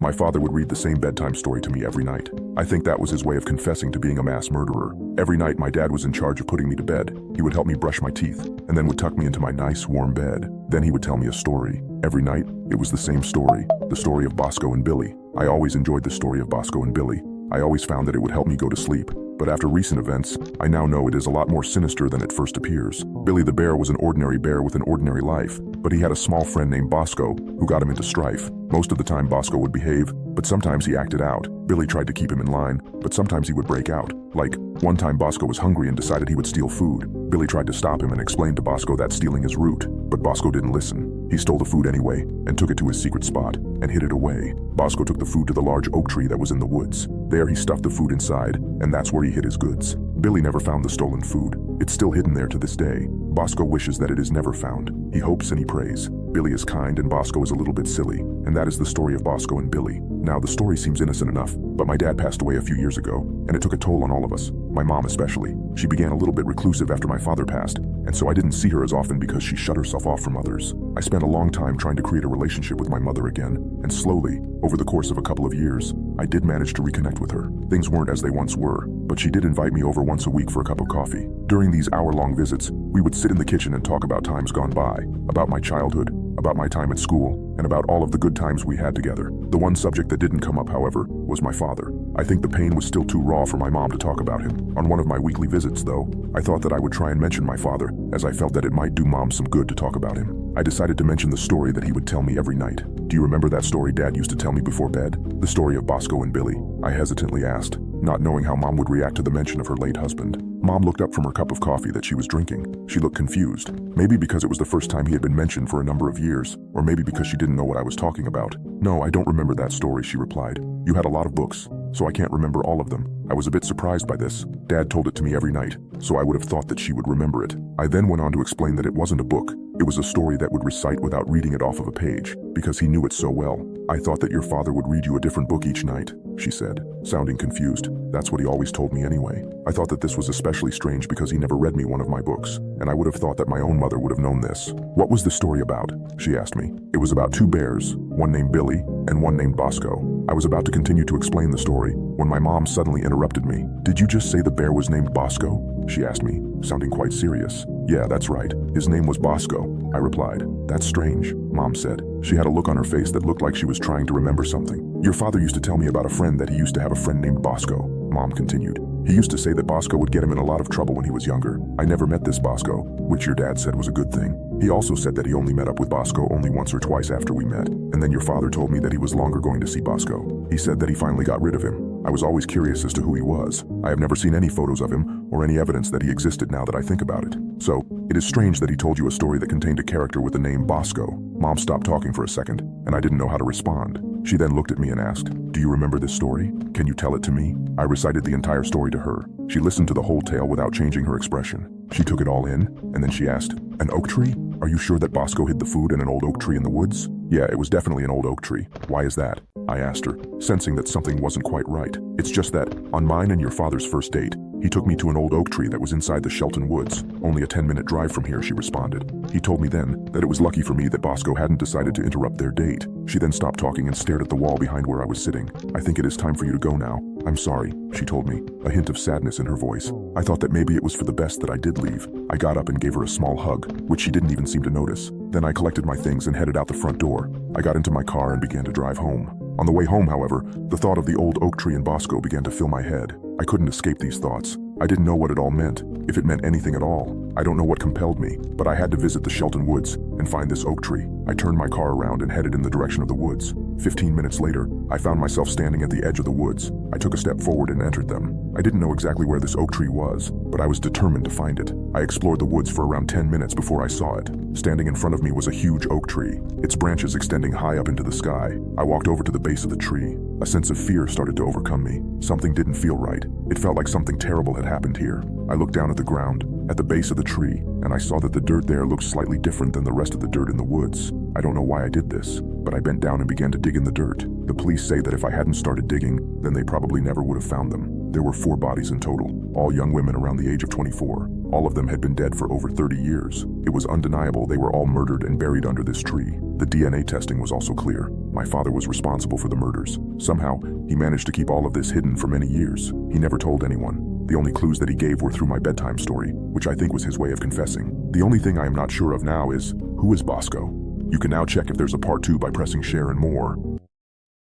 My father would read the same bedtime story to me every night. I think that was his way of confessing to being a mass murderer. Every night my dad was in charge of putting me to bed. He would help me brush my teeth, and then would tuck me into my nice warm bed. Then he would tell me a story. Every night, it was the same story, the story of Bosco and Billy. I always enjoyed the story of Bosco and Billy. I always found that it would help me go to sleep. But after recent events, I now know it is a lot more sinister than it first appears. Billy the bear was an ordinary bear with an ordinary life, but he had a small friend named Bosco who got him into strife. Most of the time Bosco would behave, but sometimes he acted out. Billy tried to keep him in line, but sometimes he would break out. Like, one time Bosco was hungry and decided he would steal food. Billy tried to stop him and explained to Bosco that stealing is rude, but Bosco didn't listen. He stole the food anyway and took it to his secret spot and hid it away. Bosco took the food to the large oak tree that was in the woods. There he stuffed the food inside, and that's where he hid his goods. Billy never found the stolen food. It's still hidden there to this day. Bosco wishes that it is never found. He hopes and he prays. Billy is kind and Bosco is a little bit silly, and that is the story of Bosco and Billy. Now the story seems innocent enough, but my dad passed away a few years ago, and it took a toll on all of us, my mom especially. She began a little bit reclusive after my father passed, and so I didn't see her as often because she shut herself off from others. I spent a long time trying to create a relationship with my mother again, and slowly, over the course of a couple of years, I did manage to reconnect with her. Things weren't as they once were, but she did invite me over once a week for a cup of coffee. During these hour-long visits, we would sit in the kitchen and talk about times gone by, about my childhood, about my time at school, and about all of the good times we had together. The one subject that didn't come up, however, was my father. I think the pain was still too raw for my mom to talk about him. On one of my weekly visits, though, I thought that I would try and mention my father, as I felt that it might do Mom some good to talk about him. I decided to mention the story that he would tell me every night. Do you remember that story Dad used to tell me before bed? The story of Bosco and Billy? I hesitantly asked, not knowing how Mom would react to the mention of her late husband. Mom looked up from her cup of coffee that she was drinking. She looked confused. Maybe because it was the first time he had been mentioned for a number of years, or maybe because she didn't know what I was talking about. No, I don't remember that story, she replied. You had a lot of books, so I can't remember all of them. I was a bit surprised by this. Dad told it to me every night, so I would have thought that she would remember it. I then went on to explain that it wasn't a book. It was a story that would recite without reading it off of a page, because he knew it so well. I thought that your father would read you a different book each night, she said, sounding confused. That's what he always told me anyway. I thought that this was especially strange because he never read me one of my books, and I would have thought that my own mother would have known this. What was the story about? She asked me. It was about two bears, one named Billy and one named Bosco. I was about to continue to explain the story when my mom suddenly interrupted me. Did you just say the bear was named Bosco? She asked me, sounding quite serious. Yeah, that's right. His name was Bosco, I replied. That's strange, Mom said. She had a look on her face that looked like she was trying to remember something. Your father used to tell me about a friend that he used to have a friend named Bosco, Mom continued. He used to say that Bosco would get him in a lot of trouble when he was younger. I never met this Bosco, which your dad said was a good thing. He also said that he only met up with Bosco only once or twice after we met, and then your father told me that he was longer going to see Bosco. He said that he finally got rid of him. I was always curious as to who he was. I have never seen any photos of him or any evidence that he existed now that I think about it. So, it is strange that he told you a story that contained a character with the name Bosco. Mom stopped talking for a second, and I didn't know how to respond. She then looked at me and asked, do you remember this story? Can you tell it to me? I recited the entire story to her. She listened to the whole tale without changing her expression. She took it all in, and then she asked, an oak tree? Are you sure that Bosco hid the food in an old oak tree in the woods? Yeah, it was definitely an old oak tree. Why is that? I asked her, sensing that something wasn't quite right. It's just that, on mine and your father's first date, he took me to an old oak tree that was inside the Shelton Woods, only a 10-minute drive from here, she responded. He told me then that it was lucky for me that Bosco hadn't decided to interrupt their date. She then stopped talking and stared at the wall behind where I was sitting. I think it is time for you to go now. I'm sorry, she told me, a hint of sadness in her voice. I thought that maybe it was for the best that I did leave. I got up and gave her a small hug, which she didn't even seem to notice. Then I collected my things and headed out the front door. I got into my car and began to drive home. On the way home, however, the thought of the old oak tree and Bosco began to fill my head. I couldn't escape these thoughts. I didn't know what it all meant, if it meant anything at all. I don't know what compelled me, but I had to visit the Shelton Woods and find this oak tree. I turned my car around and headed in the direction of the woods. 15 minutes later, I found myself standing at the edge of the woods. I took a step forward and entered them. I didn't know exactly where this oak tree was, but I was determined to find it. I explored the woods for around 10 minutes before I saw it. Standing in front of me was a huge oak tree, its branches extending high up into the sky. I walked over to the base of the tree. A sense of fear started to overcome me. Something didn't feel right. It felt like something terrible had happened here. I looked down at the ground, at the base of the tree, and I saw that the dirt there looked slightly different than the rest of the dirt in the woods. I don't know why I did this, but I bent down and began to dig in the dirt. The police say that if I hadn't started digging, then they probably never would have found them. There were 4 bodies in total, all young women around the age of 24. All of them had been dead for over 30 years. It was undeniable they were all murdered and buried under this tree. The DNA testing was also clear. My father was responsible for the murders. Somehow, he managed to keep all of this hidden for many years. He never told anyone. The only clues that he gave were through my bedtime story, which I think was his way of confessing. The only thing I am not sure of now is, who is Bosco? You can now check if there's a part 2 by pressing share and more.